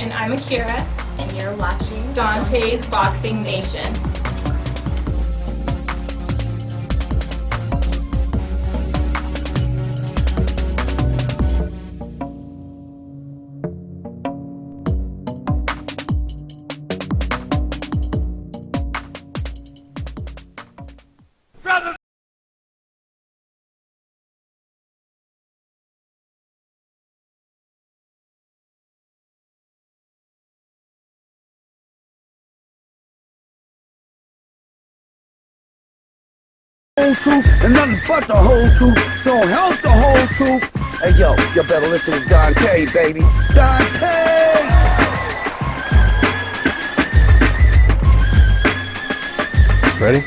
And I'm Akira. And you're watching DONTAE'S Boxing Nation. Whole truth and nothing but the whole truth. So help the whole truth. Hey yo, you better listen to DONTAE, baby. DONTAE! Ready?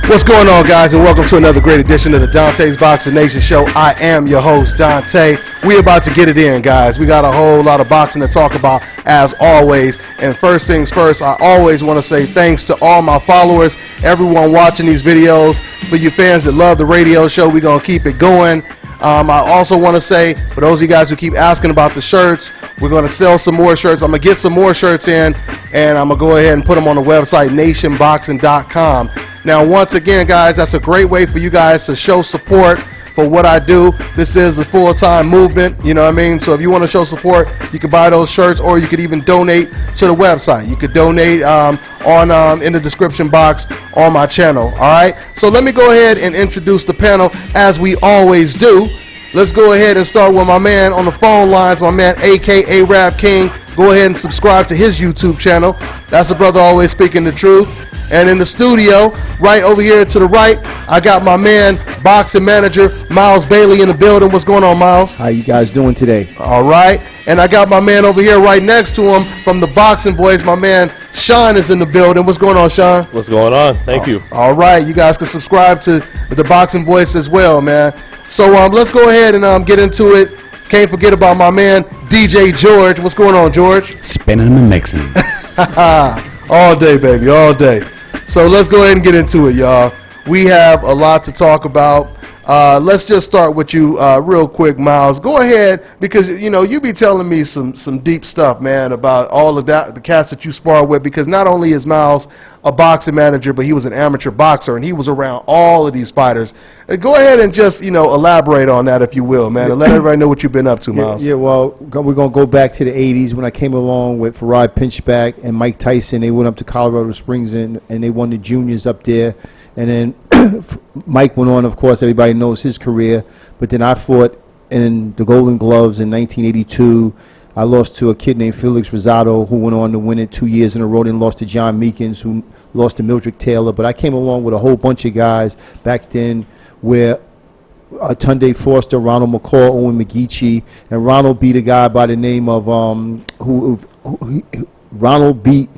What's going on, guys, and welcome to another great edition of the DONTAE'S Boxing Nation Show. I am your host, DONTAE. We're about to get it in, guys. We got a whole lot of boxing to talk about, as always. And first things first, I always want to say thanks to all my followers, everyone watching these videos. For you fans that love the radio show, we're going to keep it going. I also want to say, for those of you guys who keep asking about the shirts, we're going to sell some more shirts. I'm going to get some more shirts in, and I'm going to go ahead and put them on the website, nationboxing.com. Now, once again, guys, that's a great way for you guys to show support for what I do. This is a full-time movement, you know what I mean? So if you want to show support, you can buy those shirts, or you could even donate to the website. You could donate in the description box on my channel, all right? So let me go ahead and introduce the panel as we always do. Let's go ahead and start with my man on the phone lines, my man A.K.A. Rap King. Go ahead and subscribe to his YouTube channel. That's a brother always speaking the truth. And in the studio, right over here to the right, I got my man, boxing manager, Miles Bailey in the building. What's going on, Miles? How you guys doing today? All right. And I got my man over here right next to him from the Boxing Boys. My man, Sean, is in the building. What's going on, Sean? What's going on? Thank you. All right. You guys can subscribe to the Boxing Voice as well, man. So let's go ahead and get into it. Can't forget about my man, DJ George. What's going on, George? Spinning and mixing. All day, baby, all day. So let's go ahead and get into it, y'all. We have a lot to talk about. Let's just start with you real quick, Miles. Go ahead, because, you know, you be telling me some deep stuff, man, about all of that, the cats that you spar with, because not only is Miles a boxing manager, but he was an amateur boxer, and he was around all of these fighters. Go ahead and just, you know, elaborate on that, if you will, man, and let everybody know what you've been up to, Miles. Yeah, well, we're going to go back to the 80s when I came along with Farad Pinchback and Mike Tyson. They went up to Colorado Springs, and they won the juniors up there. And then Mike went on, of course, everybody knows his career. But then I fought in the Golden Gloves in 1982. I lost to a kid named Felix Rosado, who went on to win it 2 years in a row, and lost to John Meekins, who lost to Mildred Taylor. But I came along with a whole bunch of guys back then where Tunde Foster, Ronald McCall, Owen McGeechee, and Ronald beat a guy by the name of Ronald beat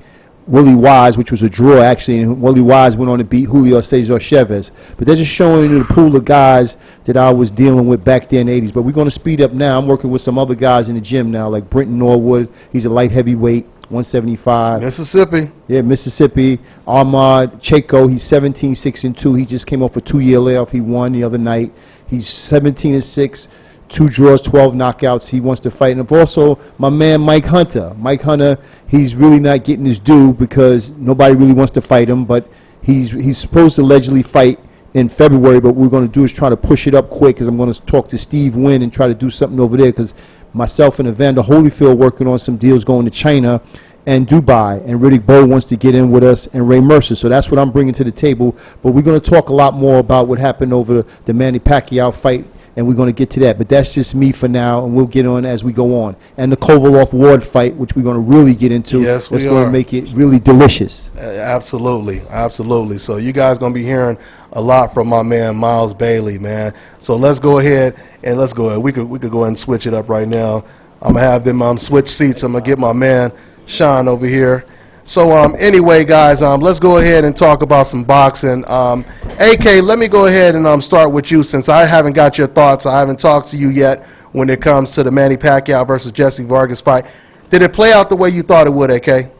Willie Wise, which was a draw, actually, and Willie Wise went on to beat Julio Cesar Chavez. But they're just showing you the pool of guys that I was dealing with back then in the 80s. But we're going to speed up now. I'm working with some other guys in the gym now, like Brenton Norwood. He's a light heavyweight, 175. Mississippi. Yeah, Mississippi. Ahmad Chaco, he's 17-6-2. He just came off a 2-year layoff. He won the other night. He's 17-6. 2 draws, 12 knockouts. He wants to fight. And also my man Mike Hunter. Mike Hunter, he's really not getting his due because nobody really wants to fight him. But he's supposed to allegedly fight in February. But what we're going to do is try to push it up quick, because I'm going to talk to Steve Wynn and try to do something over there, because myself and Evander Holyfield working on some deals going to China and Dubai. And Riddick Bowe wants to get in with us, and Ray Mercer. So that's what I'm bringing to the table. But we're going to talk a lot more about what happened over the Manny Pacquiao fight, and we're going to get to that. But that's just me for now, and we'll get on as we go on. And the Kovalev-Ward fight, which we're going to really get into. Yes, we are. That's going to make it really delicious. Absolutely, absolutely. So you guys going to be hearing a lot from my man, Miles Bailey, man. So let's go ahead and let's go ahead. We could go ahead and switch it up right now. I'm going to have them switch seats. I'm going to get my man, Sean, over here. So anyway, guys, let's go ahead and talk about some boxing. AK, let me go ahead and start with you, since I haven't got your thoughts. I haven't talked to you yet when it comes to the Manny Pacquiao versus Garcia-Vargas fight. Did it play out the way you thought it would, AK?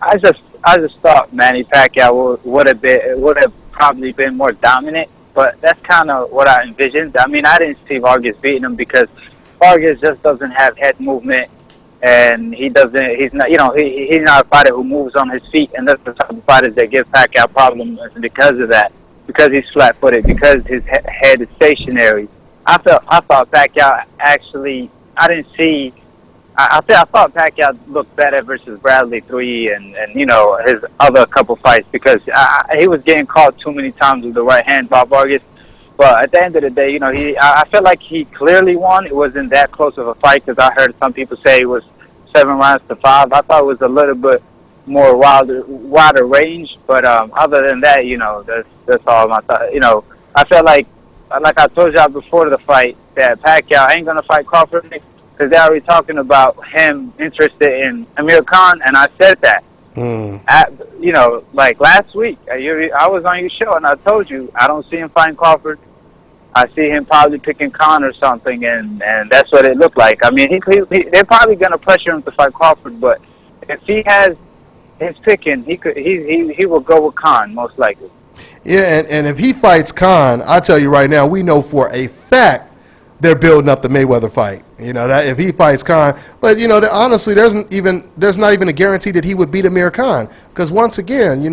I just thought Manny Pacquiao would have probably been more dominant, but that's kind of what I envisioned. I mean, I didn't see Vargas beating him because Vargas just doesn't have head movement. and he's not a fighter who moves on his feet, and that's the type of fighters that give Pacquiao problems because of that, because he's flat-footed, because his head is stationary. I thought Pacquiao actually, I thought Pacquiao looked better versus Bradley 3 and his other couple fights, because he was getting caught too many times with the right hand by Vargas. But at the end of the day, I felt like he clearly won. It wasn't that close of a fight, because I heard some people say it was 7 rounds to 5. I thought it was a little bit more wider range. But other than that, that's all my thought. I felt like I told y'all before the fight, that Pacquiao ain't gonna fight Crawford next, because they're already talking about him interested in Amir Khan, and I said that. Like last week, I was on your show, and I told you I don't see him fighting Crawford. I see him probably picking Khan or something, and that's what it looked like. I mean, they're probably going to pressure him to fight Crawford, but if he has his picking, he will go with Khan most likely. Yeah, and if he fights Khan, I tell you right now, we know for a fact they're building up the Mayweather fight. That if he fights Khan, but honestly, there's not even a guarantee that he would beat Amir Khan, because once again,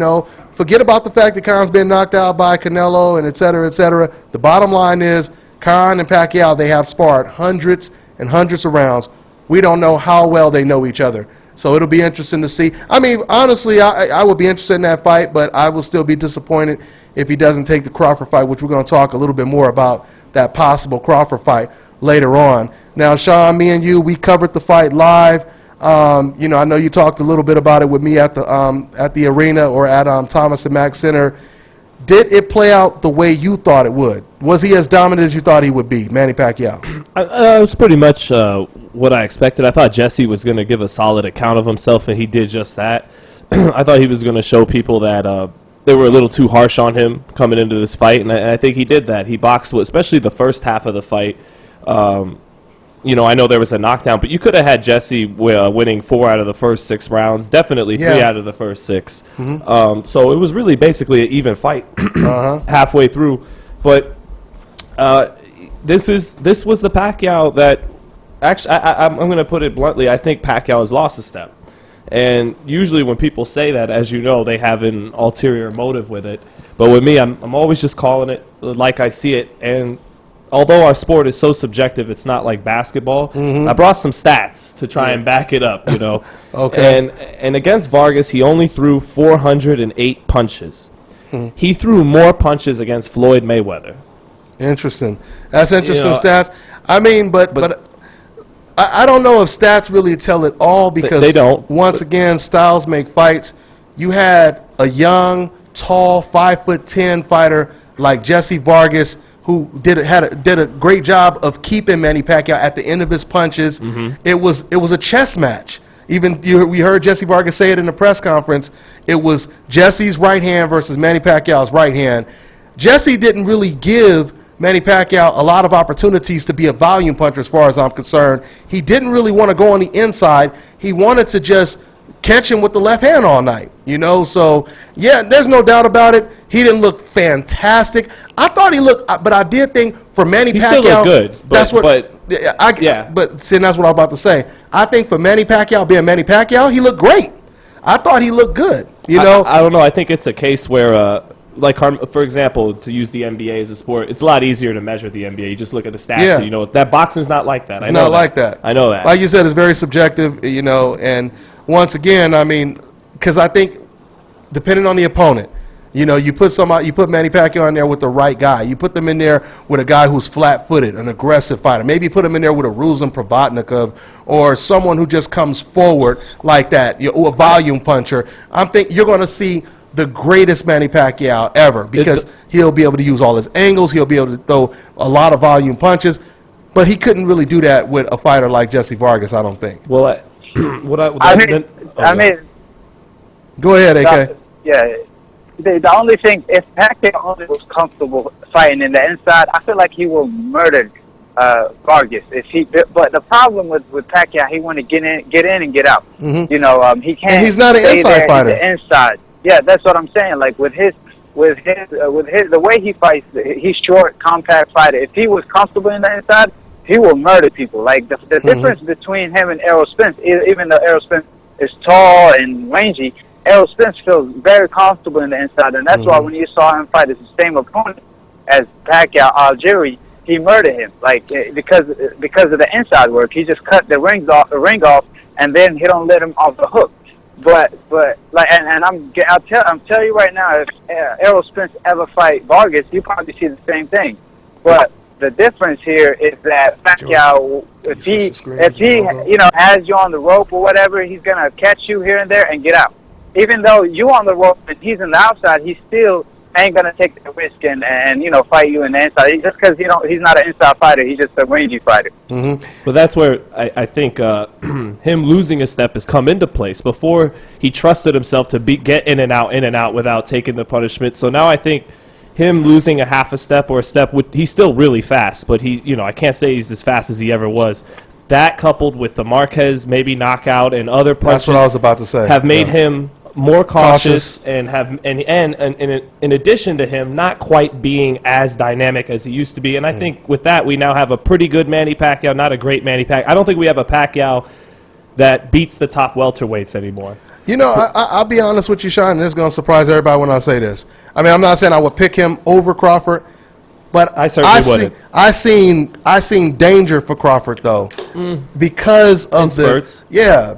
forget about the fact that Khan's been knocked out by Canelo and et cetera, et cetera. The bottom line is Khan and Pacquiao, they have sparred hundreds and hundreds of rounds. We don't know how well they know each other. So it'll be interesting to see. I mean, honestly, I would be interested in that fight, but I will still be disappointed if he doesn't take the Crawford fight, which we're going to talk a little bit more about that possible Crawford fight later on. Now, Sean, me and you, we covered the fight live. I know you talked a little bit about it with me at the arena or at Thomas and Mack Center. Did it play out the way you thought it would? Was he as dominant as you thought he would be, Manny Pacquiao? It was pretty much what I expected. I thought Jesse was going to give a solid account of himself, and he did just that. I thought he was going to show people that they were a little too harsh on him coming into this fight, and I think he did that. He boxed, especially the first half of the fight. I know there was a knockdown, but you could have had Jesse winning 4 out of the first 6 rounds, definitely 3 out of the first 6. Mm-hmm. So it was really basically an even fight halfway through. But this was the Pacquiao that actually I'm going to put it bluntly. I think Pacquiao has lost a step. And usually when people say that, as you know, they have an ulterior motive with it. But with me, I'm always just calling it like I see it. And although our sport is so subjective, it's not like basketball. Mm-hmm. I brought some stats to try and back it up, Okay. And against Vargas, he only threw 408 punches. Mm-hmm. He threw more punches against Floyd Mayweather. Interesting. That's interesting stats. I mean, but I don't know if stats really tell it all, because they don't. Once again, styles make fights. You had a young, tall, 5'10" fighter like Jesse Vargas, who did a great job of keeping Manny Pacquiao at the end of his punches. Mm-hmm. It was a chess match. Even we heard Jesse Vargas say it in the press conference. It was Jesse's right hand versus Manny Pacquiao's right hand. Jesse didn't really give Manny Pacquiao a lot of opportunities to be a volume puncher, as far as I'm concerned. He didn't really want to go on the inside. He wanted to just catch him with the left hand all night, So, yeah, there's no doubt about it. He didn't look fantastic. I thought he looked, but I did think for Manny Pacquiao, still looked good. But see, that's what I'm about to say. I think for Manny Pacquiao being Manny Pacquiao, he looked great. I thought he looked good. I don't know. I think it's a case where, for example, to use the NBA as a sport, it's a lot easier to measure the NBA. You just look at the stats, and that boxing's not like that. It's not like that. I know that. Like you said, it's very subjective, and once again, I mean, because I think depending on the opponent, you put Manny Pacquiao in there with the right guy. You put them in there with a guy who's flat-footed, an aggressive fighter. Maybe put him in there with a Ruslan Provodnikov or someone who just comes forward like that, or a volume puncher. I'm thinking you're going to see the greatest Manny Pacquiao ever, because he'll be able to use all his angles. He'll be able to throw a lot of volume punches, but he couldn't really do that with a fighter like Jesse Vargas, I don't think. Well, I mean, go ahead, AK. The only thing, if Pacquiao only was comfortable fighting in the inside, I feel like he will murder Vargas. But the problem with Pacquiao, he want to get in and get out. Mm-hmm. He can't. And he's not an inside fighter. Inside. Yeah, that's what I'm saying. Like with the way he fights, he's short, compact fighter. If he was comfortable in the inside, he will murder people. Like the difference between him and Errol Spence, even though Errol Spence is tall and rangy, Errol Spence feels very comfortable in the inside, and that's why when you saw him fight the same opponent as Pacquiao, Algieri, he murdered him. Like because of the inside work, he just cut the ring off, and then he don't let him off the hook. But like, and I'll tell you right now, if Errol Spence ever fight Vargas, you probably see the same thing. But the difference here is that Pacquiao, if he has you on the rope or whatever, he's gonna catch you here and there and get out. Even though you on the rope and he's on the outside, he still ain't gonna take the risk and fight you in the inside. Just because he's not an inside fighter, he's just a rangy fighter. But that's where I think him losing a step has come into place. Before, he trusted himself to get in and out without taking the punishment. So now I think him losing a half a step or a step, he's still really fast, but I can't say he's as fast as he ever was. That coupled with the Marquez maybe knockout and other punches, that's what I was about to say, have made him more cautious and have and in addition to him not quite being as dynamic as he used to be. And I think with that we now have a pretty good Manny Pacquiao, not a great Manny Pacquiao. I don't think we have a Pacquiao that beats the top welterweights anymore. I'll be honest with you, Sean, and this is going to surprise everybody when I say this. I mean, I'm not saying I would pick him over Crawford, but I certainly wouldn't. I seen danger for Crawford though, because of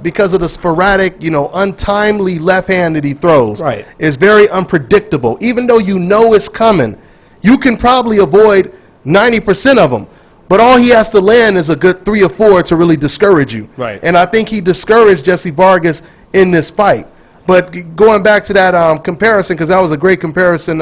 because of the sporadic, untimely left hand that he throws. Right, it's very unpredictable. Even though it's coming, you can probably avoid 90% of them. But all he has to land is a good 3 or 4 to really discourage you. Right. And I think he discouraged Jesse Vargas in this fight. But going back to that comparison, because that was a great comparison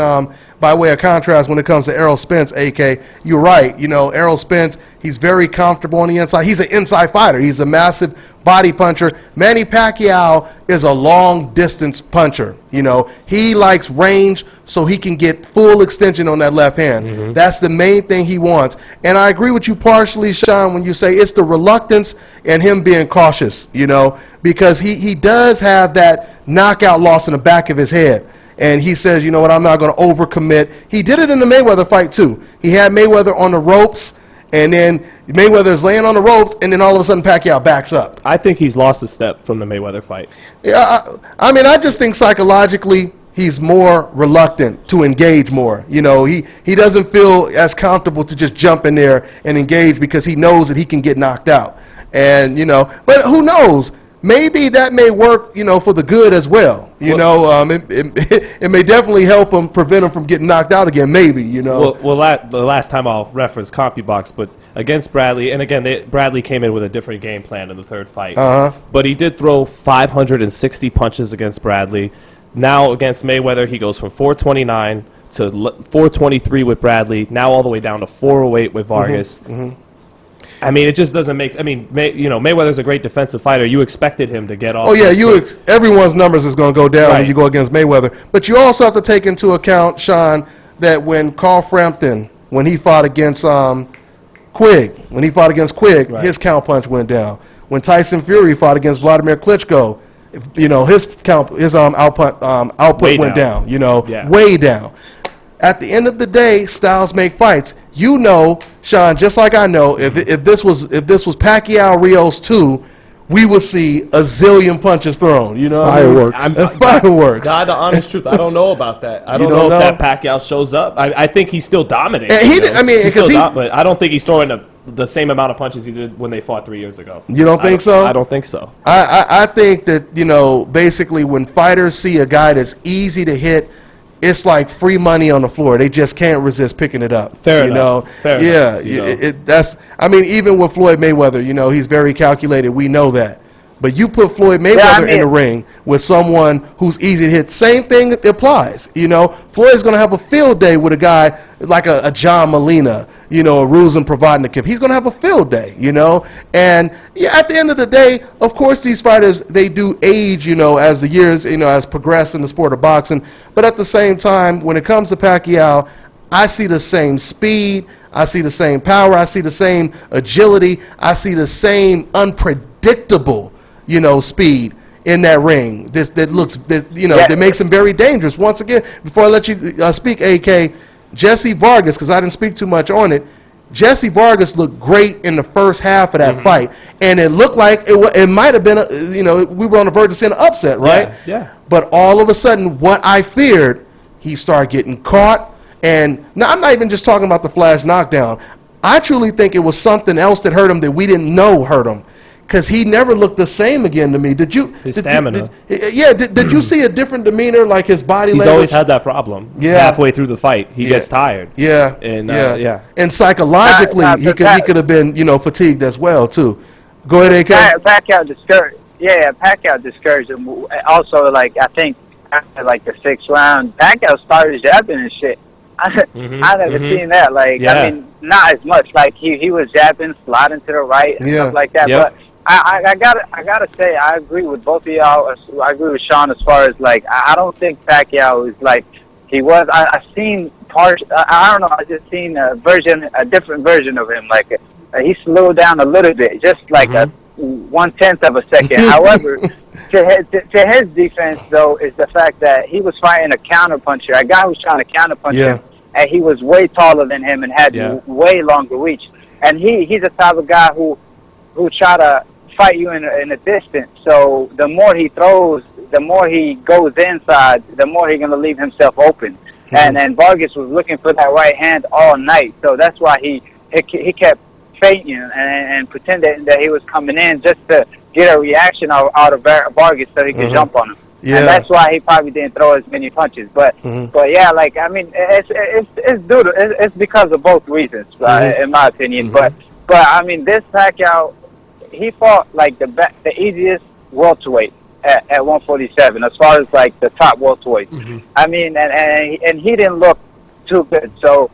by way of contrast when it comes to Errol Spence, AK, you're right. Errol Spence, he's very comfortable on the inside. He's an inside fighter. He's a massive body puncher. Manny Pacquiao is a long-distance puncher. He likes range so he can get full extension on that left hand. That's the main thing he wants. And I agree with you partially, Sean, when you say it's the reluctance and him being cautious, because he does have that knockout loss in the back of his head. And he says, you know what, I'm not going to overcommit. He did it in the Mayweather fight, too. He had Mayweather on the ropes, and then Mayweather is laying on the ropes, and then all of a sudden Pacquiao backs up. I think he's lost a step from the Mayweather fight. Yeah, I just think psychologically he's more reluctant to engage more. He doesn't feel as comfortable to just jump in there and engage because he knows that he can get knocked out. And, but who knows? Maybe that may work, for the good as well. It may definitely help him, prevent him from getting knocked out again, maybe, Well, the last time I'll reference CompuBox, but against Bradley, and again, Bradley came in with a different game plan in the third fight. But he did throw 560 punches against Bradley. Now against Mayweather, he goes from 429 to 423 with Bradley, now all the way down to 408 with Vargas. I mean, it just doesn't make. Mayweather's a great defensive fighter. You expected him to get off. Oh yeah, everyone's numbers is going to go down when you go against Mayweather. But you also have to take into account, Sean, that when Carl Frampton, when he fought against Quigg, his count punch went down. When Tyson Fury fought against Vladimir Klitschko, his output went down. Way down. At the end of the day, styles make fights. Sean, just like I know, if this was Pacquiao Rios 2, we would see a zillion punches thrown. Fireworks. Fireworks. God, the honest truth, I don't know about that. I don't know if that Pacquiao shows up. I think he's still dominating. But I don't think he's throwing the same amount of punches he did when they fought 3 years ago. You don't think so? I don't think so. I think that basically when fighters see a guy that's easy to hit, it's like free money on the floor. They just can't resist picking it up. Fair enough. Even with Floyd Mayweather, he's very calculated. We know that. But you put Floyd Mayweather in the ring with someone who's easy to hit, same thing applies. Floyd's going to have a field day with a guy like a John Molina, a Ruzan Provodnikov. He's going to have a field day, And at the end of the day, of course, these fighters, they do age, as the years, has progressed in the sport of boxing. But at the same time, when it comes to Pacquiao, I see the same speed. I see the same power. I see the same agility. I see the same unpredictable speed in that ring that makes him very dangerous. Once again, before I let you speak, AK, Jesse Vargas, because I didn't speak too much on it, Jesse Vargas looked great in the first half of that fight, and it looked like it might have been, we were on the verge of seeing an upset, right? Yeah. But all of a sudden, what I feared, he started getting caught. And now I'm not even just talking about the flash knockdown. I truly think it was something else that hurt him that we didn't know hurt him, because he never looked the same again to me. Did you? His stamina. Did you see a different demeanor, like his body language? He's always had that problem. Yeah. Halfway through the fight, he gets tired. Yeah. And And psychologically, he could have been, fatigued as well too. Go ahead, AK. Pacquiao discouraged him. Also, I think after the 6th round, Pacquiao started jabbing and shit. I never seen that. I mean, not as much. He was jabbing, sliding to the right, and stuff like that. But I gotta say, I agree with both of y'all. I agree with Sean as far as I don't think Pacquiao is he was. I seen parts. I don't know. I just seen a different version of him. He slowed down a little bit, just a 1/10 of a second. However, to his defense, though, is the fact that he was fighting a counterpuncher. A guy who was trying to counterpunch him, and he was way taller than him and had way longer reach. And he's the type of guy who try to fight you in a distance. So the more he throws, the more he goes inside, the more he's going to leave himself open. And Vargas was looking for that right hand all night. So that's why he kept fainting and pretending that he was coming in just to get a reaction out of Vargas so he could jump on him. Yeah. And that's why he probably didn't throw as many punches. But yeah, I mean, it's because of both reasons, in my opinion. But I mean, this Pacquiao, he fought the easiest welterweight at 147 as far as the top welterweight. I mean, and he didn't look too good. So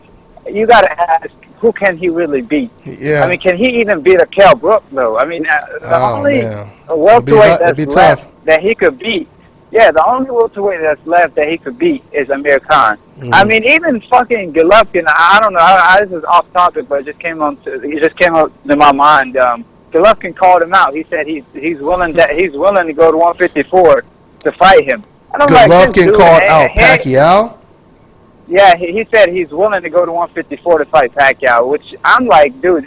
you got to ask, who can he really beat? Yeah. I mean, can he even beat a Kell Brook, though? I mean, the only welterweight that's left that he could beat, the only welterweight that's left that he could beat is Amir Khan. I mean, even fucking Golovkin, I don't know, this is off topic, but it just came up to my mind. Golovkin called him out. He said he's willing to go to 154 to fight him. Golovkin called out Pacquiao? Yeah, he said he's willing to go to 154 to fight Pacquiao, which I'm like, dude,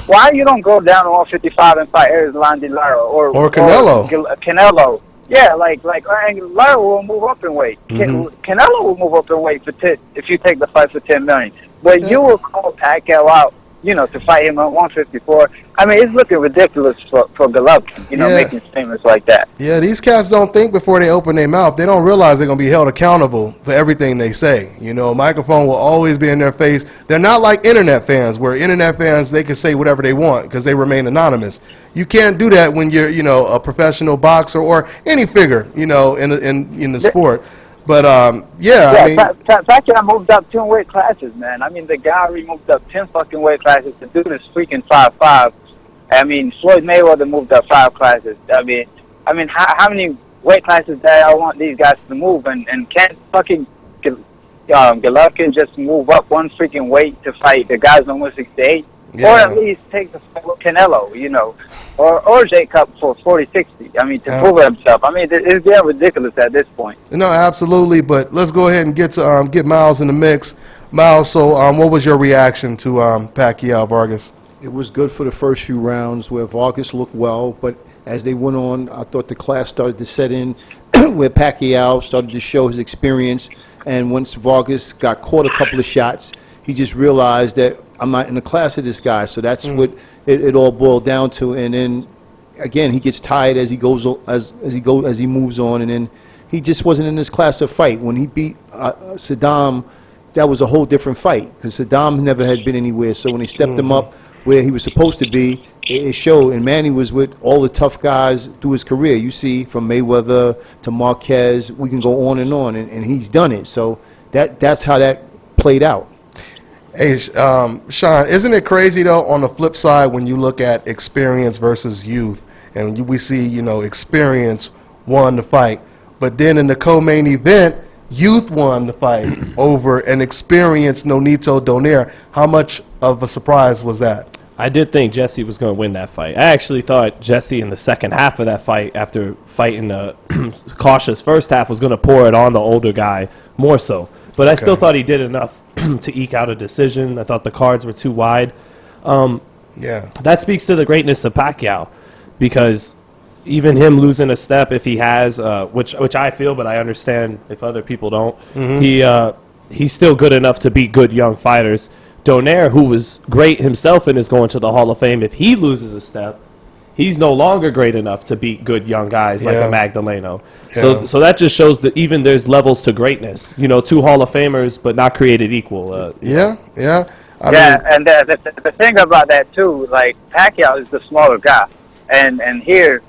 why you don't go down to 155 and fight Erislandy Lara or Canelo? Canelo. Yeah, and Lara will move up in weight. Canelo will move up in weight if you take the fight for $10 million. But you will call Pacquiao out, to fight him at 154. I mean, it's looking ridiculous for Golovkin, making statements like that. Yeah, these cats don't think before they open their mouth. They don't realize they're going to be held accountable for everything they say. A microphone will always be in their face. They're not like internet fans, where internet fans, they can say whatever they want because they remain anonymous. You can't do that when you're, a professional boxer or any figure, in the sport. But, I mean... Pacquiao moved up 10 weight classes, man. I mean, the guy moved up 10 fucking weight classes to do this freaking 5'5". I mean, Floyd Mayweather moved up 5 classes. I mean, how many weight classes do I want these guys to move? And can't fucking Golovkin just move up one freaking weight to fight the guys on 168? Yeah. Or at least take the fight with Canelo, or Jacob for 40-60. I mean, to prove himself. I mean, it's getting ridiculous at this point. No, absolutely. But let's go ahead and get Miles in the mix. Miles, so what was your reaction to Pacquiao Vargas? It was good for the first few rounds where Vargas looked well, but as they went on, I thought the class started to set in where Pacquiao started to show his experience. And once Vargas got caught a couple of shots, he just realized that I'm not in the class of this guy. So that's what it all boiled down to. And then again, he gets tired as he moves on, and then he just wasn't in this class of fight. When he beat Saddam, that was a whole different fight because Saddam never had been anywhere. So when they stepped him up where he was supposed to be, it showed. And Manny was with all the tough guys through his career. You see, from Mayweather to Marquez, we can go on, and he's done it. So that's how that played out. Hey, Sean, isn't it crazy, though, on the flip side, when you look at experience versus youth, and we see, experience won the fight, but then in the co-main event, youth won the fight over an experienced Nonito Donaire. How much of a surprise was that? I did think Jesse was going to win that fight. I actually thought Jesse in the second half of that fight, after fighting the cautious first half, was going to pour it on the older guy more so. But I still thought he did enough to eke out a decision. I thought the cards were too wide. That speaks to the greatness of Pacquiao, because even him losing a step, if he has, which I feel, but I understand if other people don't, he's still good enough to beat good young fighters. Donaire, who was great himself and is going to the Hall of Fame, if he loses a step, he's no longer great enough to beat good young guys like a Magdaleno. So that just shows that even there's levels to greatness. You know, 2 Hall of Famers, but not created equal. I mean, and the thing about that too, like Pacquiao is the smaller guy, and here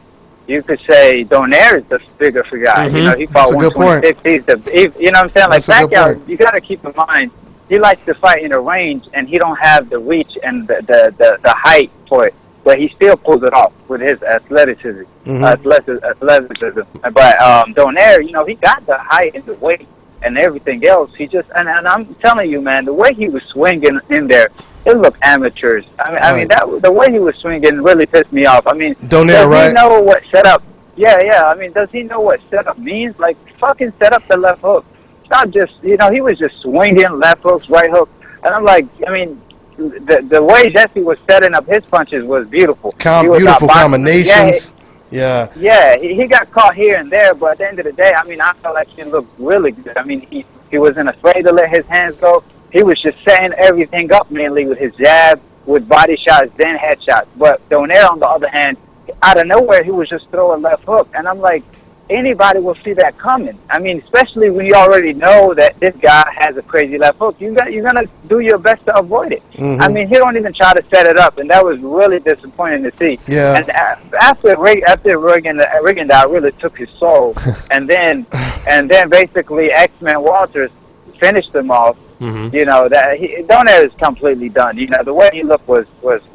you could say Donaire is the bigger guy. You know, he fought 126. He's you know what I'm saying? Like Pacquiao, you got to keep in mind, he likes to fight in a range, and he don't have the reach and the height for it. But he still pulls it off with his athleticism. But Donaire, you know, he got the height and the weight and everything else. He just and I'm telling you, man, the way he was swinging in there, it looked amateurish. I mean, the way he was swinging really pissed me off. I mean, Donaire, does he know what setup? Yeah. I mean, does he know what setup means? Like, fucking set up the left hook. Not just, you know, he was just swinging left hooks, right hook, and I'm like, I mean, the way Jesse was setting up his punches was beautiful. Beautiful combinations. Yeah. He got caught here and there, but at the end of the day, I mean, I felt like he looked really good. I mean, he wasn't afraid to let his hands go. He was just setting everything up mainly with his jab, with body shots, then headshots. But Donaire, on the other hand, out of nowhere, he was just throwing left hook, and I'm like, anybody will see that coming. I mean, especially when you already know that this guy has a crazy left hook. You're gonna do your best to avoid it. I mean, he don't even try to set it up, and that was really disappointing to see. Yeah. And after Rigondeaux really took his soul, and then basically X-Men Walters finished him off. You know, that Donaire is completely done. You know, the way he looked was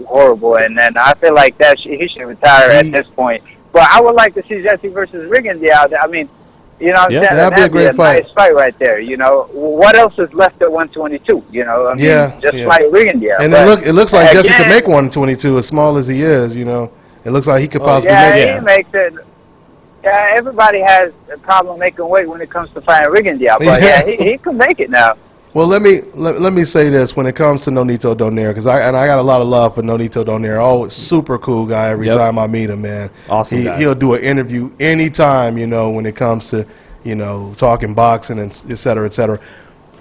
horrible, and then I feel like that he should retire at this point. But I would like to see Jesse versus Rigondeaux. I mean, you know what I'm saying? That'd be a great fight. Nice fight right there. You know, what else is left at 122? You know, I mean, just like Rigondeaux. And it looks like Jesse can make 122 as small as he is. You know, it looks like he could possibly make it. Yeah, he makes it. Yeah, everybody has a problem making weight when it comes to fighting Rigondeaux, but he can make it now. Well, let me say this when it comes to Nonito Donaire, because I got a lot of love for Nonito Donaire. Oh, super cool guy every time I meet him, man. Awesome guy. He'll do an interview anytime, you know, when it comes to, you know, talking boxing and et cetera, et cetera.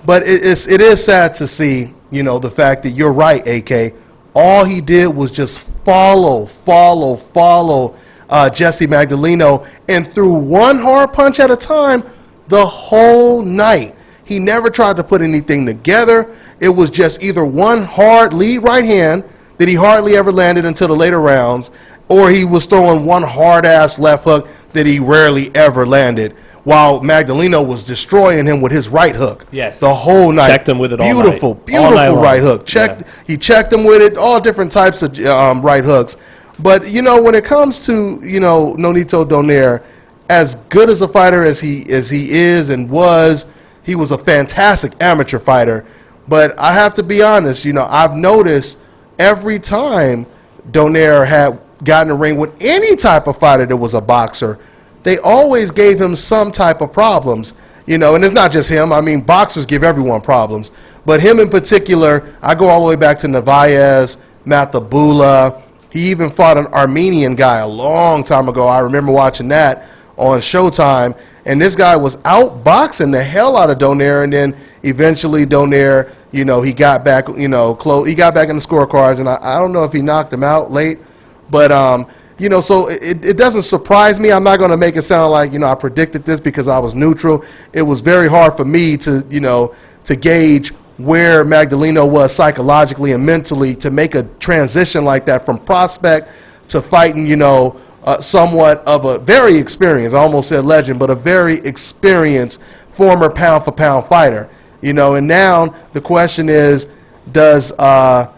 But it is sad to see, you know, the fact that you're right, AK. All he did was just follow Jesse Magdaleno, and threw one hard punch at a time the whole night. He never tried to put anything together. It was just either one hard lead right hand that he hardly ever landed until the later rounds, or he was throwing one hard-ass left hook that he rarely ever landed, while Magdaleno was destroying him with his right hook. Yes. The whole night. Checked him with it all Beautiful, night. beautiful All night right hook. He checked him with it, all different types of right hooks. But, you know, when it comes to, you know, Nonito Donaire, as good as a fighter as he is and was, he was a fantastic amateur fighter. But I have to be honest, you know, I've noticed every time Donaire had gotten in the ring with any type of fighter that was a boxer, they always gave him some type of problems. You know, and it's not just him. I mean, boxers give everyone problems. But him in particular, I go all the way back to Narvaez, Matabula. He even fought an Armenian guy a long time ago. I remember watching that on Showtime. And this guy was outboxing the hell out of Donaire, and then eventually Donaire, you know, he got back, you know, he got back in the scorecards, and I don't know if he knocked him out late, but you know, so it doesn't surprise me. I'm not going to make it sound like, you know, I predicted this because I was neutral. It was very hard for me to, you know, to gauge where Magdaleno was psychologically and mentally to make a transition like that from prospect to fighting, you know, somewhat of a very experienced, I almost said legend, but a very experienced former pound-for-pound fighter. You know, and now the question is, does Nonito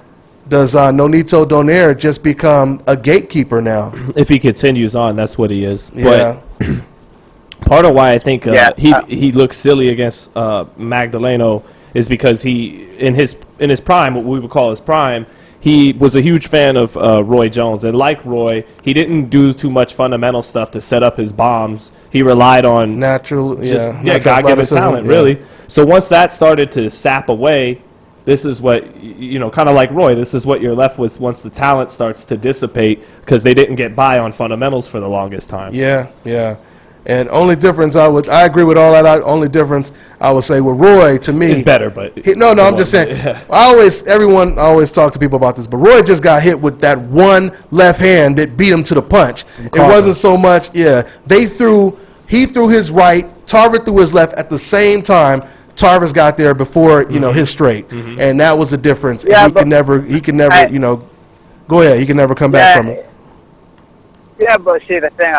Donaire just become a gatekeeper now? If he continues on, that's what he is. Yeah. But part of why I think he looks silly against Magdaleno is because he, in his prime, what we would call his prime, he was a huge fan of Roy Jones. And like Roy, he didn't do too much fundamental stuff to set up his bombs. He relied on natural God-given talent, really. So once that started to sap away, this is what, kind of like Roy, this is what you're left with once the talent starts to dissipate because they didn't get by on fundamentals for the longest time. Yeah. And only difference I agree with all that. Only difference I would say with Roy, to me, is better, but I'm just saying. Everyone always talk to people about this, but Roy just got hit with that one left hand that beat him to the punch. It wasn't so much. He threw his right, Tarver threw his left at the same time. Tarver's got there before his straight, and that was the difference. Yeah, he can never go ahead. He can never come back from it. Yeah, but see, the thing,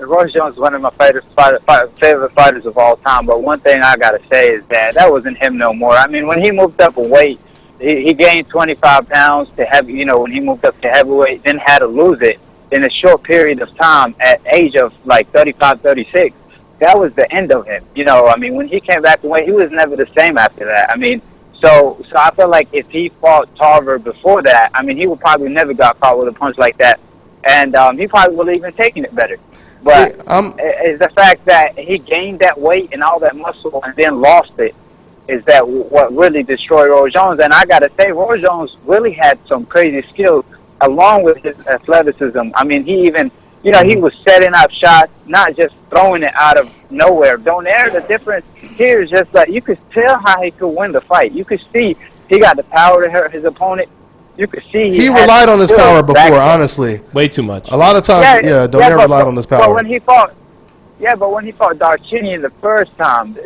Roy Jones is one of my favorite fighters of all time, but one thing I got to say is that wasn't him no more. I mean, when he moved up a weight, he gained 25 pounds to when he moved up to heavyweight, then had to lose it in a short period of time at age of like 35, 36. That was the end of him. When he came back to weight, he was never the same after that. So I feel like if he fought Tarver before that, he would probably never got caught with a punch like that. And he probably would have even taken it better. But it's the fact that he gained that weight and all that muscle and then lost it is that what really destroyed Roy Jones. And I got to say, Roy Jones really had some crazy skills along with his athleticism. He even, he was setting up shots, not just throwing it out of nowhere. Donaire, the difference here is just like you could tell how he could win the fight. You could see he got the power to hurt his opponent. You could see he relied on his power before, honestly. Way too much. A lot of times, Donaire relied on his power. But when he fought Darchinian the first time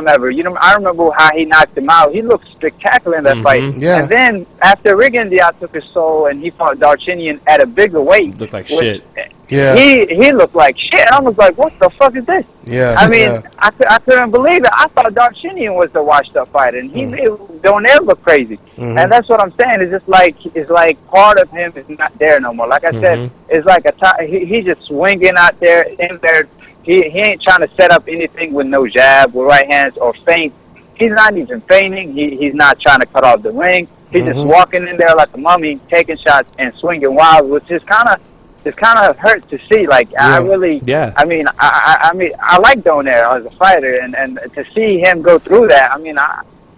ever, I remember how he knocked him out. He looked spectacular in that fight. Yeah. And then after Rigondeaux took his soul and he fought Darchinian at a bigger weight. Looked like shit. Yeah. He looked like shit. I was like, what the fuck is this? Yeah. I couldn't believe it. I thought Darchinian was the washed up fighter, and he made Donaire look crazy. And that's what I'm saying. It's like part of him is not there no more. Like I said, it's like he's just swinging out there in there. He ain't trying to set up anything with no jab, with right hands or feint. He's not even feinting. He's not trying to cut off the ring. He's just walking in there like a mummy, taking shots and swinging wild, which is kind of hurt to see. Like I really, I like Donaire as a fighter, and to see him go through that.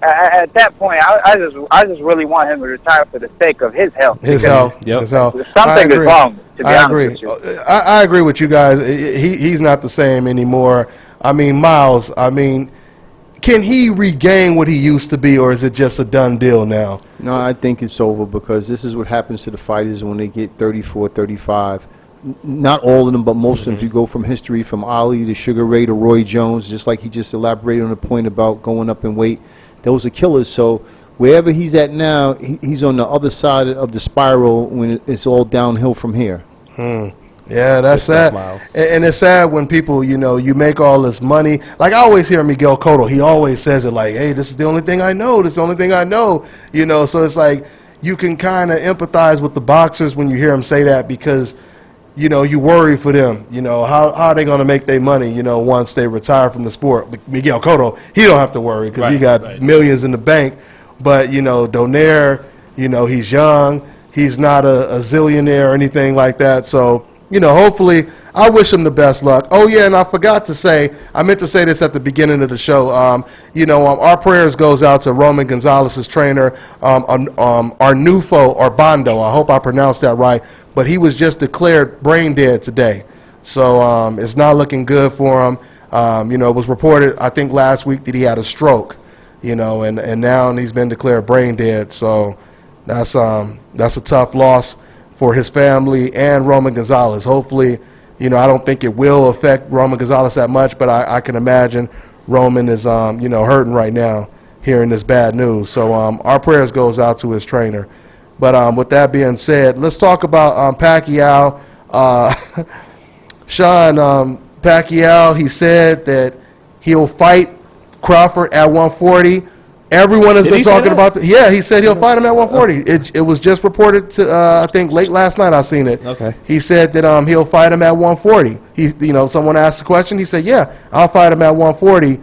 At that point, I just really want him to retire for the sake of his health. His health. Something is wrong. To be honest agree. With you. I agree with you guys. He's not the same anymore. Miles. Can he regain what he used to be, or is it just a done deal now? No, I think it's over because this is what happens to the fighters when they get 34, 35. Not all of them, but most of them. If you go from history, from Ali to Sugar Ray to Roy Jones, just like he just elaborated on the point about going up in weight, those are killers. So wherever he's at now, he's on the other side of the spiral when it's all downhill from here. Yeah, that's sad. And it's sad when people, you make all this money. Like I always hear Miguel Cotto, he always says it like, hey, this is the only thing I know. This is the only thing I know. So it's like you can kind of empathize with the boxers when you hear him say that because, you worry for them. How are they going to make their money, once they retire from the sport? But Miguel Cotto, he don't have to worry because he got millions in the bank. But, Donaire, he's young. He's not a zillionaire or anything like that. So, hopefully, I wish him the best luck. Oh, yeah, and I forgot to say, I meant to say this at the beginning of the show. Our prayers goes out to Roman Gonzalez's trainer, Arnulfo Urbano. I hope I pronounced that right. But he was just declared brain dead today. So it's not looking good for him. It was reported, I think, last week that he had a stroke, and now he's been declared brain dead. So that's a tough loss for his family and Roman Gonzalez. Hopefully, I don't think it will affect Roman Gonzalez that much, but I can imagine Roman is, hurting right now hearing this bad news. So our prayers goes out to his trainer. But with that being said, let's talk about Pacquiao. Sean, Pacquiao, he said that he'll fight Crawford at 140. Everyone has been talking about that. Yeah, he said he'll fight him at 140. It was just reported to I think late last night I seen it. Okay. He said that he'll fight him at 140. Someone asked the question. He said, "Yeah, I'll fight him at 140."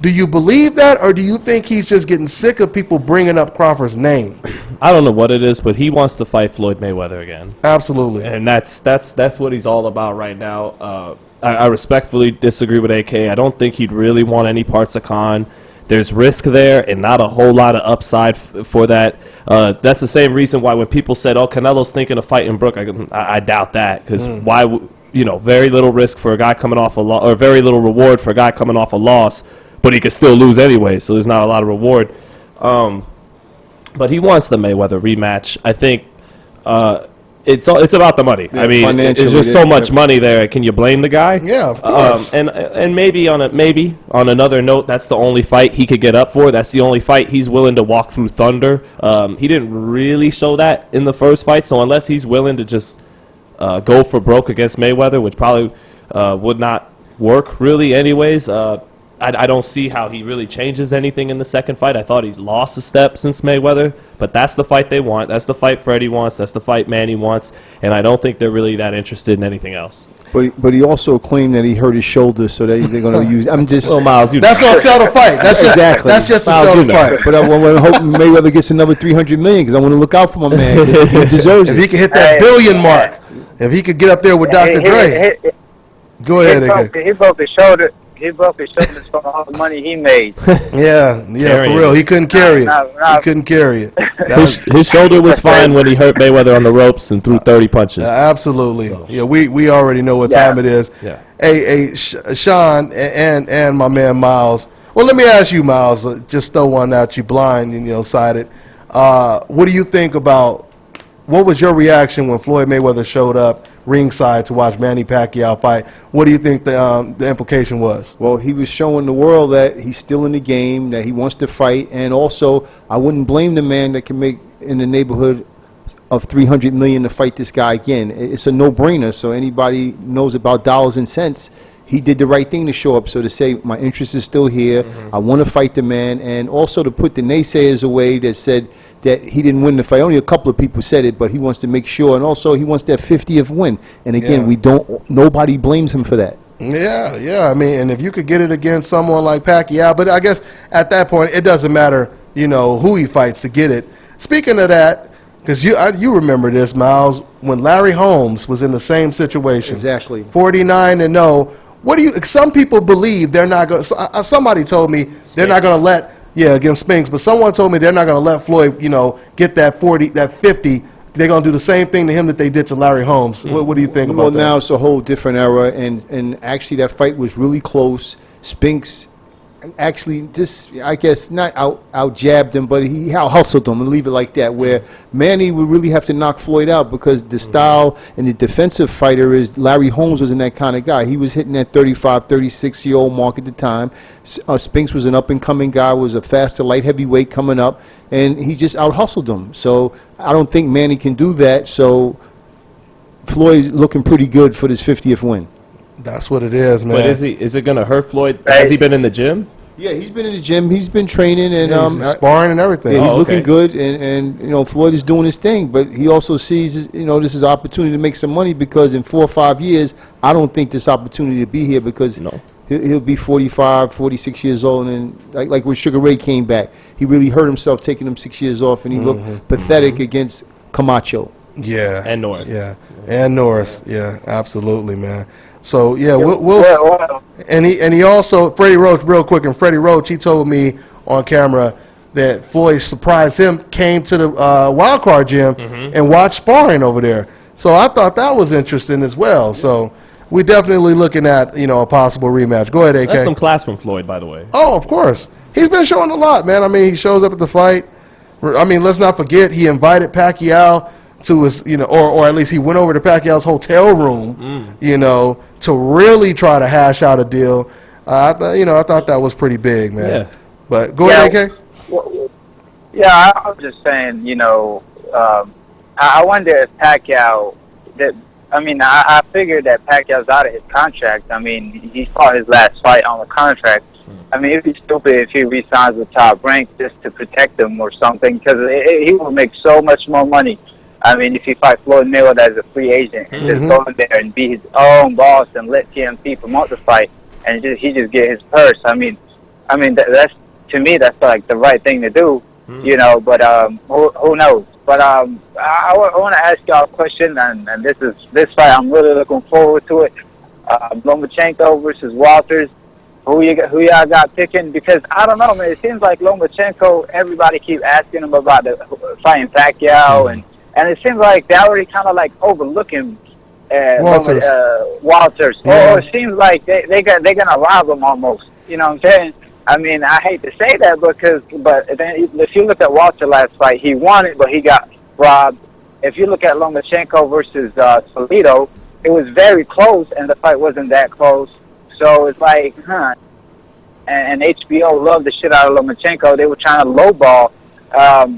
Do you believe that, or do you think he's just getting sick of people bringing up Crawford's name? I don't know what it is, but he wants to fight Floyd Mayweather again. Absolutely. And that's what he's all about right now. I respectfully disagree with AK. I don't think he'd really want any parts of Khan. There's risk there and not a whole lot of upside for that. That's the same reason why when people said, oh, Canelo's thinking of fighting Brook, I doubt that, because very little risk for a guy coming off a loss, or very little reward for a guy coming off a loss, but he could still lose anyway, so there's not a lot of reward. But he wants the Mayweather rematch. I think it's about the money. Yeah, I mean, there's just so much money there. Can you blame the guy? Yeah, of course. And maybe on another note, that's the only fight he could get up for. That's the only fight he's willing to walk through thunder. He didn't really show that in the first fight, so unless he's willing to just go for broke against Mayweather, which probably would not work really anyways, I don't see how he really changes anything in the second fight. I thought he's lost a step since Mayweather, but that's the fight they want. That's the fight Freddie wants. That's the fight Manny wants, and I don't think they're really that interested in anything else. But he also claimed that he hurt his shoulder, so that they're going to use. I'm just. Well, Miles, that's going to sell the fight. That's just, exactly. That's just to sell the fight. But I want to hope Mayweather gets another $300 million, because I want to look out for my man. He deserves it. If he can hit that billion mark, if he could get up there with Dr. Dre. Go ahead. He broke his shoulder. He broke his shoulders from all the money he made. Yeah, for real. He couldn't carry it. He couldn't carry it. His shoulder was fine when he hurt Mayweather on the ropes and threw 30 punches. Absolutely. So. Yeah, we already know what time it is. Yeah. Hey, Sean and my man Miles. Well, let me ask you, Miles. Just throw one at you, blind and sided. What do you think about? What was your reaction when Floyd Mayweather showed up ringside to watch Manny Pacquiao fight? What do you think the implication was? Well, he was showing the world that he's still in the game, that he wants to fight, and also I wouldn't blame the man that can make in the neighborhood of $300 million to fight this guy again. It's a no-brainer. So anybody knows about dollars and cents, he did the right thing to show up. So to say my interest is still here, I want to fight the man, and also to put the naysayers away that said that he didn't win the fight. Only a couple of people said it, but he wants to make sure, and also he wants that 50th win. And again, nobody blames him for that. Yeah. I mean, and if you could get it against someone like Pacquiao, but I guess at that point it doesn't matter, who he fights to get it. Speaking of that, because you remember this, Miles, when Larry Holmes was in the same situation. Exactly. 49-0. Some people believe they're not going to, somebody told me they're not going to let, against Spinks, but someone told me they're not going to let Floyd, get that 40, that 50. They're going to do the same thing to him that they did to Larry Holmes. What do you think about that? Well, now it's a whole different era, and actually that fight was really close. Spinks actually just, I guess, not out jabbed him, but he out hustled him, and leave it like that, where Manny would really have to knock Floyd out, because the style and the defensive fighter is Larry Holmes wasn't that kind of guy. He was hitting that 35, 36-year-old mark at the time. Spinks was an up-and-coming guy, was a faster light heavyweight coming up, and he just out hustled him. So I don't think Manny can do that. So Floyd's looking pretty good for this 50th win. That's what it is, man. But is it going to hurt Floyd? Has he been in the gym? Yeah, he's been in the gym. He's been training and he's sparring and everything. Yeah, he's looking good, and Floyd is doing his thing. But he also sees this is an opportunity to make some money, because in 4 or 5 years, I don't think this opportunity to be here, because he'll be 45, 46 years old, and like when Sugar Ray came back, he really hurt himself taking him 6 years off, and he looked pathetic against Camacho. Yeah, and Norris. Yeah, and Norris. Yeah, absolutely, man. So we'll and he also, Freddie Roach, real quick, and Freddie Roach, he told me on camera that Floyd surprised him, came to the wild card gym and watched sparring over there. So I thought that was interesting as well. So we're definitely looking at a possible rematch. Go ahead, AK. That's some class from Floyd, by the way. Oh, of course. He's been showing a lot, man. I mean, he shows up at the fight. I mean, let's not forget he invited Pacquiao to his, or at least he went over to Pacquiao's hotel room, to really try to hash out a deal. I thought that was pretty big, man. Yeah. But go ahead, AK. Yeah, I was just saying, I wonder if Pacquiao, I figured that Pacquiao's out of his contract. I mean, he fought his last fight on the contract. I mean, it'd be stupid if he re-signs with Top Rank just to protect him or something, because he will make so much more money. I mean, if he fight Floyd Mayweather as a free agent and just go in there and be his own boss and let TMP promote the fight, and he just get his purse. I mean, I mean, that's to me, that's like the right thing to do, you know. But who knows? But I want to ask y'all a question, and this fight, I'm really looking forward to it. Lomachenko versus Walters. Who y'all got picking? Because I don't know, man. It seems like Lomachenko, everybody keep asking him about fighting Pacquiao, and it seems like they already kind of like overlooking Walters. Walters. Yeah. Or it seems like they're gonna rob him almost. You know what I'm saying? I mean, I hate to say that but then if you look at Walter last fight, he won it, but he got robbed. If you look at Lomachenko versus Toledo, it was very close, and the fight wasn't that close. So it's like, and HBO loved the shit out of Lomachenko. They were trying to lowball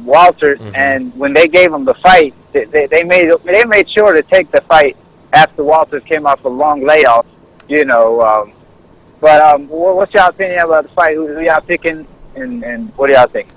Walters, and when they gave him the fight, they made sure to take the fight after Walters came off a long layoff, you know. But what's your opinion about the fight? Who y'all picking, and what do y'all think?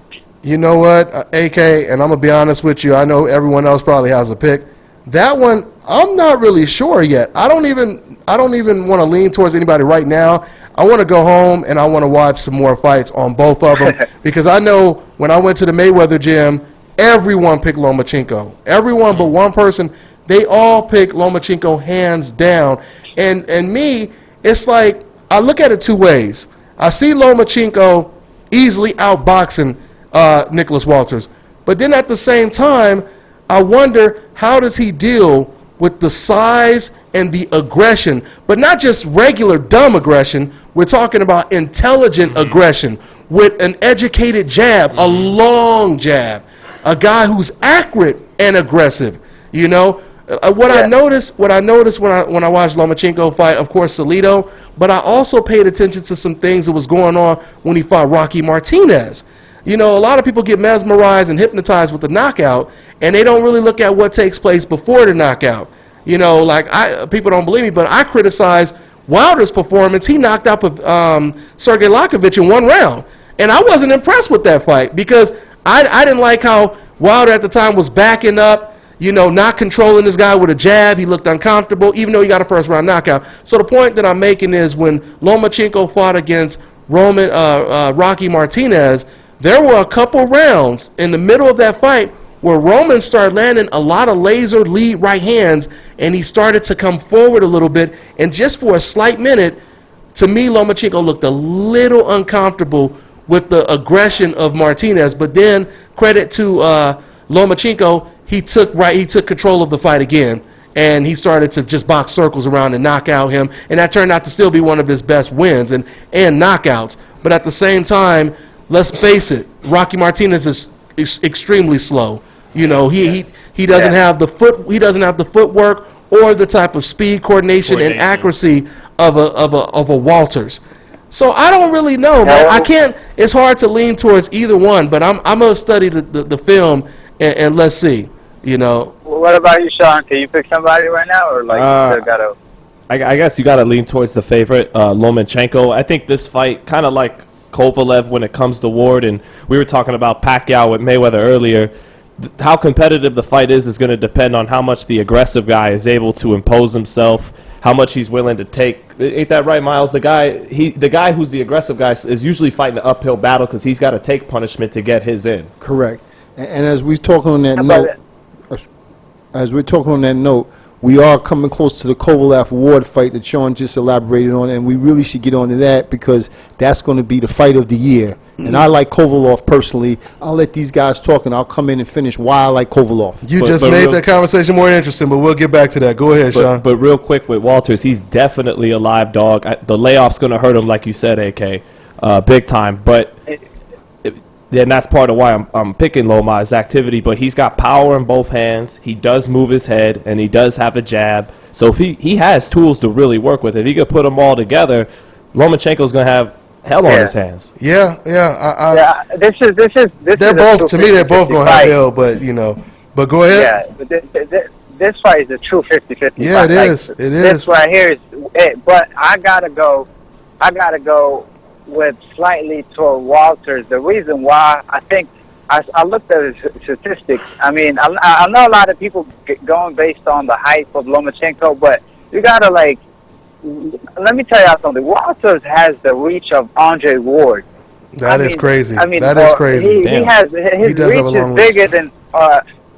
You know what, AK, and I'm gonna be honest with you. I know everyone else probably has a pick. That one, I'm not really sure yet. I don't even want to lean towards anybody right now. I want to go home and I want to watch some more fights on both of them because I know when I went to the Mayweather gym, everyone picked Lomachenko. Everyone but one person, they all picked Lomachenko hands down. And me, it's like I look at it two ways. I see Lomachenko easily outboxing Nicholas Walters, but then at the same time, I wonder how does he deal with the size and the aggression, but not just regular dumb aggression. We're talking about intelligent aggression with an educated jab, a long jab, a guy who's accurate and aggressive. You know, I noticed when I watched Lomachenko fight, of course, Toledo, but I also paid attention to some things that was going on when he fought Rocky Martinez. You know, a lot of people get mesmerized and hypnotized with the knockout, and they don't really look at what takes place before the knockout. You know, like people don't believe me, but I criticize Wilder's performance. He knocked out Sergey Lakovich in one round, and I wasn't impressed with that fight because I didn't like how Wilder at the time was backing up, you know, not controlling this guy with a jab. He looked uncomfortable, even though he got a first-round knockout. So the point that I'm making is when Lomachenko fought against Rocky Martinez, there were a couple rounds in the middle of that fight where Roman started landing a lot of laser lead right hands, and he started to come forward a little bit. And just for a slight minute, to me, Lomachenko looked a little uncomfortable with the aggression of Martinez. But then, credit to Lomachenko, he took control of the fight again, and he started to just box circles around and knock out him. And that turned out to still be one of his best wins and knockouts. But at the same time, let's face it, Rocky Martinez is extremely slow. You know, he doesn't have the footwork or the type of speed, coordination. And accuracy of a Walters. So I don't really know, man. I can't. It's hard to lean towards either one, but I'm gonna study the film and let's see. You know. What about you, Sean? Can you pick somebody right now, or like you still gotta? I guess you gotta lean towards the favorite, Lomachenko. I think this fight kind of like Kovalev when it comes to Ward, and we were talking about Pacquiao with Mayweather earlier. How competitive the fight is going to depend on how much the aggressive guy is able to impose himself, how much he's willing to take. Ain't that right, Miles? The guy who's the aggressive guy is usually fighting an uphill battle because he's got to take punishment to get his in. Correct. And as we're talking on that note, we are coming close to the Kovalev Ward fight that Sean just elaborated on, and we really should get on to that because that's going to be the fight of the year. And I like Kovalev personally. I'll let these guys talk, and I'll come in and finish why I like Kovalev. You just made the conversation more interesting, but we'll get back to that. Go ahead, Sean. But real quick with Walters, he's definitely a live dog. The layoff's going to hurt him, like you said, AK, big time. But then that's part of why I'm picking Loma, his activity. But he's got power in both hands. He does move his head, and he does have a jab. So if he has tools to really work with. If he could put them all together, Lomachenko's going to have hell on his hands. Yeah. This is. They're both, to me, they're both going to have hell, but, you go ahead. Yeah, but this fight is a true 50-50 Yeah, fight. it is. It is. This right here is it. But I gotta go with slightly toward Walters. The reason why, I think, I looked at his statistics. I mean, I know a lot of people going based on the hype of Lomachenko, but you gotta let me tell y'all something. Walters has the reach of Andre Ward. That is crazy. I mean, that is crazy. He has his reach is bigger than.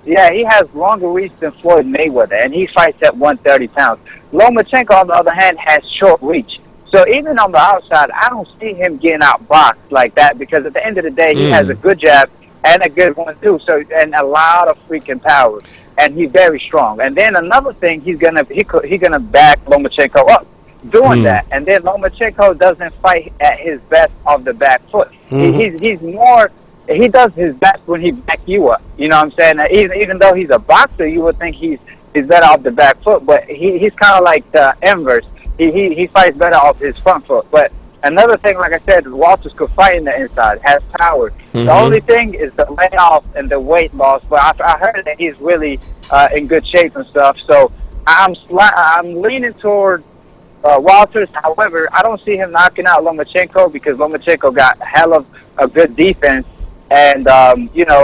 He has longer reach than Floyd Mayweather, and he fights at 130 pounds. Lomachenko, on the other hand, has short reach. So even on the outside, I don't see him getting outboxed like that, because at the end of the day, he has a good jab and a good one too. So, and a lot of freaking power, and he's very strong. And then another thing, he's gonna back Lomachenko up doing that. And then Lomachenko doesn't fight at his best off the back foot. He does his best when he back you up. You know what I'm saying? Even though he's a boxer, you would think he's better off the back foot, but he's kind of like the inverse. He fights better off his front foot. But another thing, like I said, Walters could fight in the inside, has power. The only thing is the layoff and the weight loss. But I heard that he's really in good shape and stuff. So I'm leaning toward Walters. However, I don't see him knocking out Lomachenko, because Lomachenko got hell of a good defense. And,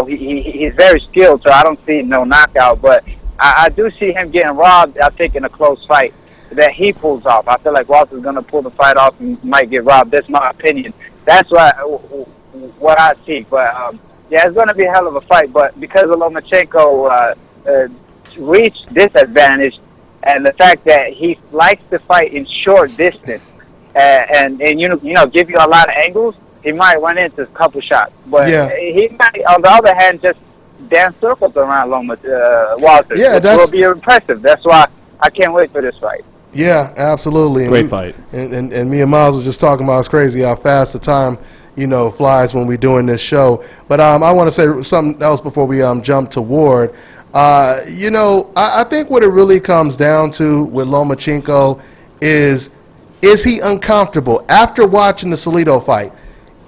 he's very skilled, so I don't see no knockout. But I do see him getting robbed, I think, in a close fight that he pulls off. I feel like Walter's going to pull the fight off and might get robbed. That's my opinion. That's what I see. But, it's going to be a hell of a fight. But because of Lomachenko reach disadvantage and the fact that he likes to fight in short distance and give you a lot of angles, he might run into a couple shots. But he might, on the other hand, just dance circles around Walters. Yeah, which will be impressive. That's why I can't wait for this fight. Yeah, absolutely. Great fight. And me and Miles was just talking about, it's crazy how fast the time, flies when we're doing this show. But I want to say something else before we jump to Ward. I think what it really comes down to with Lomachenko is he uncomfortable? After watching the Salido fight,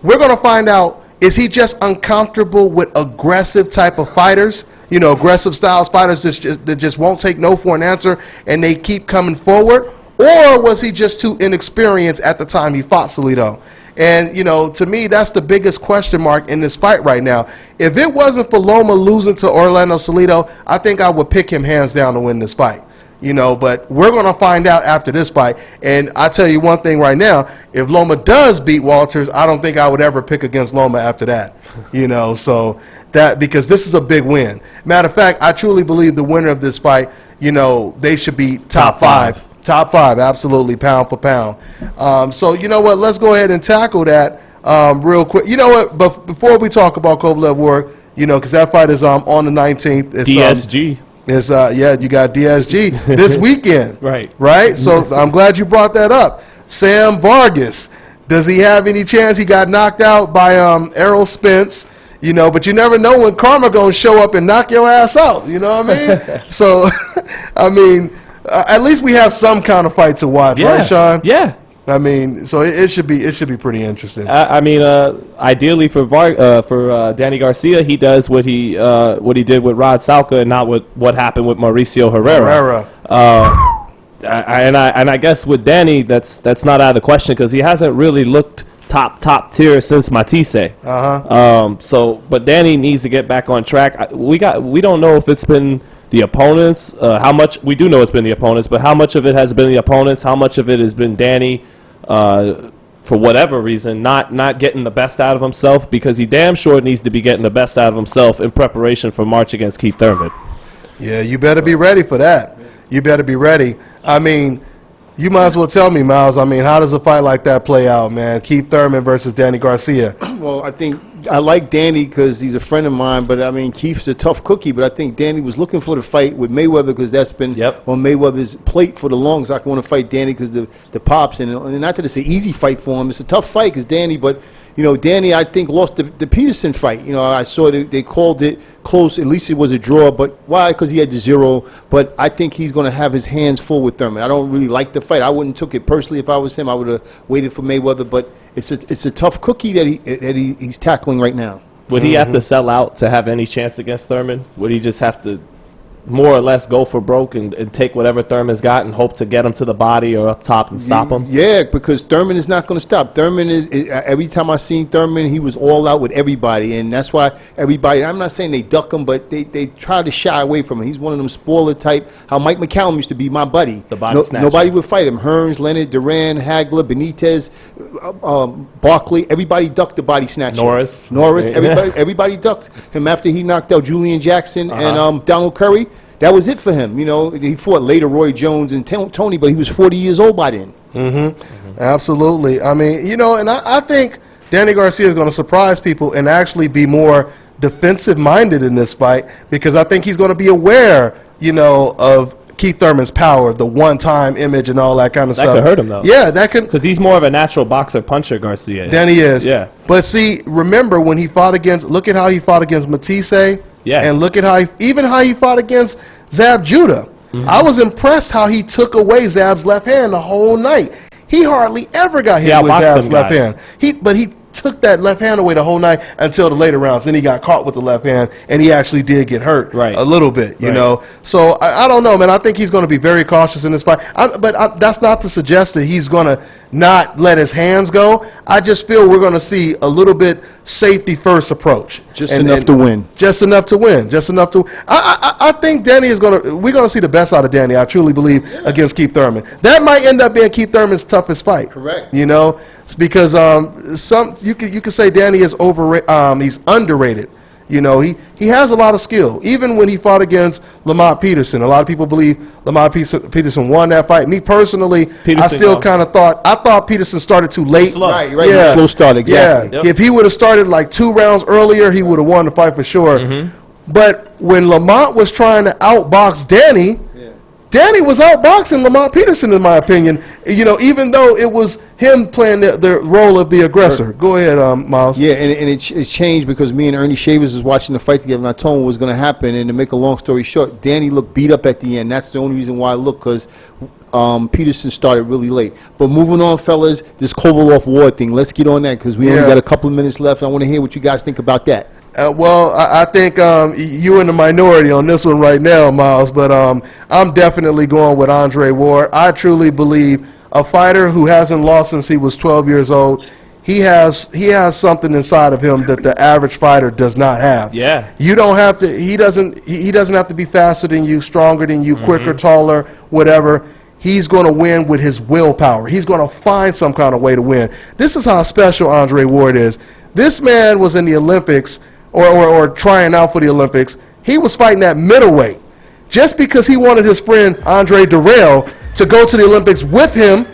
we're going to find out, is he just uncomfortable with aggressive type of fighters? Aggressive styles fighters that just won't take no for an answer and they keep coming forward? Or was he just too inexperienced at the time he fought Salido? And, to me, that's the biggest question mark in this fight right now. If it wasn't for Loma losing to Orlando Salido, I think I would pick him hands down to win this fight. But we're going to find out after this fight. And I tell you one thing right now, if Loma does beat Walters, I don't think I would ever pick against Loma after that. So that, because this is a big win. Matter of fact, I truly believe the winner of this fight, they should be top five. Top five, absolutely, pound for pound. So you know what? Let's go ahead and tackle that real quick. You know what? But before we talk about Kovalev Ward, because that fight is on the 19th. It's, DSG. You got DSG this weekend. Right? So I'm glad you brought that up. Sam Vargas, does he have any chance? He got knocked out by Errol Spence, but you never know when karma going to show up and knock your ass out. You know what I mean? So, at least we have some kind of fight to watch, right, Sean? Yeah. So it should be pretty interesting. Ideally for Danny Garcia, he does what he did with Rod Salka and not what happened with Mauricio Herrera. I guess with Danny, that's not out of the question because he hasn't really looked top tier since Matisse. But Danny needs to get back on track. We don't know if it's been the opponents, how much we do know it's been the opponents, but how much of it has been the opponents, how much of it has been Danny, for whatever reason, not getting the best out of himself, because he damn sure needs to be getting the best out of himself in preparation for March against Keith Thurman. Yeah, you better be ready for that. You better be ready. You might as well tell me, Miles, how does a fight like that play out, man? Keith Thurman versus Danny Garcia. Well, I think I like Danny because he's a friend of mine, but Keith's a tough cookie, but I think Danny was looking for the fight with Mayweather because that's been on Mayweather's plate for the longest. I want to fight Danny because the pops, and not that it's an easy fight for him. It's a tough fight because Danny, but Danny, I think, lost the Peterson fight. I saw they called it close. At least it was a draw. But why? Because he had the 0. But I think he's going to have his hands full with Thurman. I don't really like the fight. I wouldn't took it personally if I was him. I would have waited for Mayweather. But it's a tough cookie that he's tackling right now. Would he have to sell out to have any chance against Thurman? Would he just have to more or less go for broke and take whatever Thurman's got and hope to get him to the body or up top and stop him? Yeah, because Thurman is not going to stop. Thurman is every time I seen Thurman, he was all out with everybody, and that's why everybody. I'm not saying they duck him, but they try to shy away from him. He's one of them spoiler type. How Mike McCallum used to be my buddy. The body snatcher. Nobody would fight him. Hearns, Leonard, Duran, Hagler, Benitez, Barkley. Everybody ducked the body snatcher. Norris. Yeah. Everybody ducked him after he knocked out Julian Jackson and Donald Curry. That was it for him. You know, he fought later Roy Jones and Tony, but he was 40 years old by then. Absolutely. I mean, you know, and I think Danny Garcia is going to surprise people and actually be more defensive-minded in this fight, because I think he's going to be aware, you know, of Keith Thurman's power, the one-time image and all that kind of stuff. That could hurt him, though. Yeah, that could. Because he's more of a natural boxer puncher, Garcia. Danny is. Yeah. But see, remember when he fought against, look at how he fought against Matisse. Yeah. And look at how he fought against Zab Judah. I was impressed how he took away Zab's left hand the whole night. He hardly ever got hit with Zab's left hand. But he took that left hand away the whole night until the later rounds. Then he got caught with the left hand, and he actually did get hurt a little bit, you know. So I don't know, man. I think he's going to be very cautious in this fight. But that's not to suggest that he's going to not let his hands go. I just feel we're going to see a little bit safety first approach. Just enough to win. Just enough to win. Just enough to. I think Danny is going to. We're going to see the best out of Danny. I truly believe against Keith Thurman. That might end up being Keith Thurman's toughest fight. Correct. You know, it's because you could say Danny is he's underrated. You know, he has a lot of skill. Even when he fought against Lamont Peterson, a lot of people believe Lamont Peterson won that fight. Me personally, I still kind of thought Peterson started too late. Right. Yeah. Slow start, exactly. Yeah. Yep. If he would have started like 2 rounds earlier, he would have won the fight for sure. But when Lamont was trying to outbox Danny, Danny was outboxing Lamont Peterson, in my opinion. You know, even though it was him playing the role of the aggressor. Go ahead, Miles. Yeah, and it's changed because me and Ernie Shavers was watching the fight together, and I told him what was going to happen. And to make a long story short, Danny looked beat up at the end. That's the only reason why I looked, because Peterson started really late. But moving on, fellas, this Kovalev war thing. Let's get on that because we only got a couple of minutes left. I want to hear what you guys think about that. Well, I think you're in the minority on this one right now, Miles, but I'm definitely going with Andre Ward. I truly believe a fighter who hasn't lost since he was 12 years old, he has something inside of him that the average fighter does not have. Yeah. You don't have to. He doesn't have to be faster than you, stronger than you, quicker, taller, whatever. He's going to win with his willpower. He's going to find some kind of way to win. This is how special Andre Ward is. This man was in the Olympics or trying out for the Olympics. He was fighting at middleweight. Just because he wanted his friend Andre Durrell to go to the Olympics with him,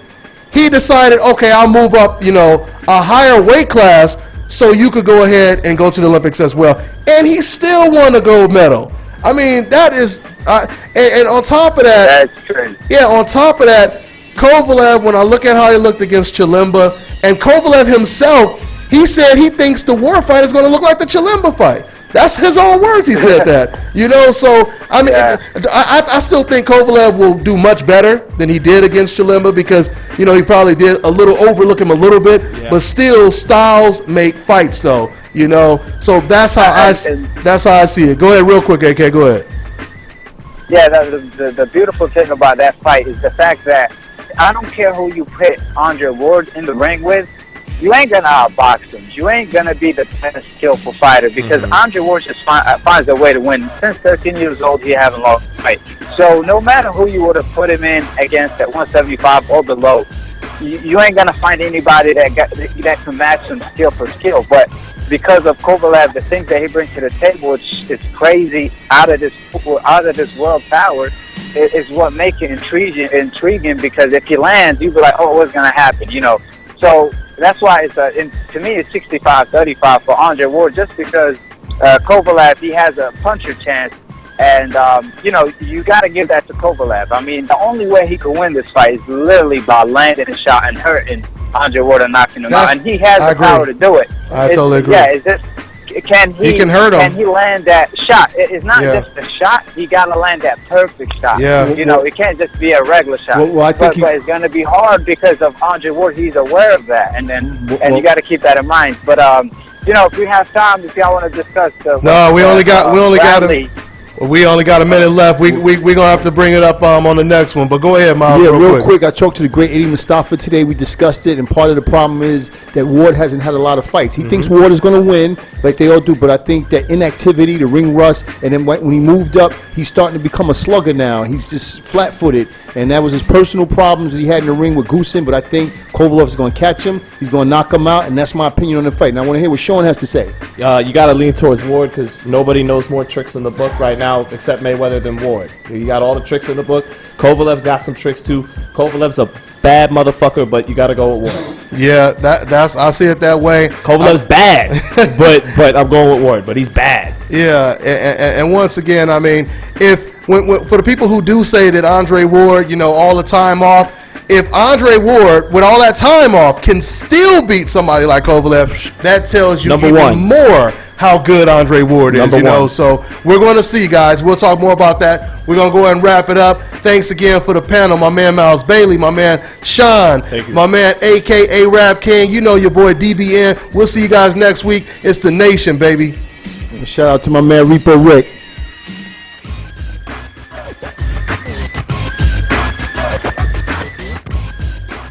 he decided, okay, I'll move up, you know, a higher weight class so you could go ahead and go to the Olympics as well. And he still won a gold medal. I mean, that is, and on top of that, that's true. Yeah, on top of that, Kovalev, when I look at how he looked against Chilemba, and Kovalev himself, he said he thinks the war fight is going to look like the Chilemba fight. That's his own words. He said that. You know, so I mean, I still think Kovalev will do much better than he did against Chilemba because you know he probably did a little overlook him a little bit, but still styles make fights though. You know, so that's how I see it. Go ahead, real quick, AK. Go ahead. Yeah, the beautiful thing about that fight is the fact that I don't care who you put Andre Ward in the ring with. You ain't going to outbox him. You ain't going to be the best skillful fighter because Andre Ward just finds a way to win. Since 13 years old, he hasn't lost a fight. So no matter who you would have put him in against at 175 or below, you ain't going to find anybody that can match him skill for skill. But because of Kovalev, the things that he brings to the table, it's crazy, out of this world power, is what makes it intriguing because if he lands, you be like, oh, what's going to happen, you know. So that's why to me it's 65-35 for Andre Ward, just because Kovalev, he has a puncher chance, and you know, you got to give that to Kovalev. I mean, the only way he could win this fight is literally by landing a shot and hurting Andre Ward and knocking him out, and he has the power to do it. I totally agree. Yeah, he can hurt him. Can he land that shot? It's not just a shot. He got to land that perfect shot. Yeah. You know, it can't just be a regular shot. Well, I think but it's going to be hard because of Andre Ward. He's aware of that, and you got to keep that in mind. But you know, if we have time, if y'all want to discuss the we only got Well, we only got a minute left. We're going to have to bring it up on the next one. But go ahead, Miles. Yeah, real quick. I talked to the great Eddie Mustafa today. We discussed it, and part of the problem is that Ward hasn't had a lot of fights. He thinks Ward is going to win, like they all do, but I think that inactivity, the ring rust, and then when he moved up, he's starting to become a slugger now. He's just flat-footed, and that was his personal problems that he had in the ring with Goosen, but I think Kovalev is going to catch him. He's going to knock him out, and that's my opinion on the fight. Now, I want to hear what Sean has to say. You got to lean towards Ward because nobody knows more tricks in the book right now except Mayweather than Ward. You got all the tricks in the book. Kovalev's got some tricks too. Kovalev's a bad motherfucker, but you got to go with Ward. Yeah, that's I see it that way. Kovalev's bad, but I'm going with Ward. But he's bad. Yeah, and once again, I mean, for the people who do say that Andre Ward, all the time off, if Andre Ward, with all that time off, can still beat somebody like Kovalev, that tells you more how good Andre Ward is, So we're going to see, guys. We'll talk more about that. We're going to go ahead and wrap it up. Thanks again for the panel. My man Miles Bailey, my man Sean, my man a.k.a. Rap King. You know your boy DBN. We'll see you guys next week. It's the Nation, baby. Shout out to my man Reaper Rick.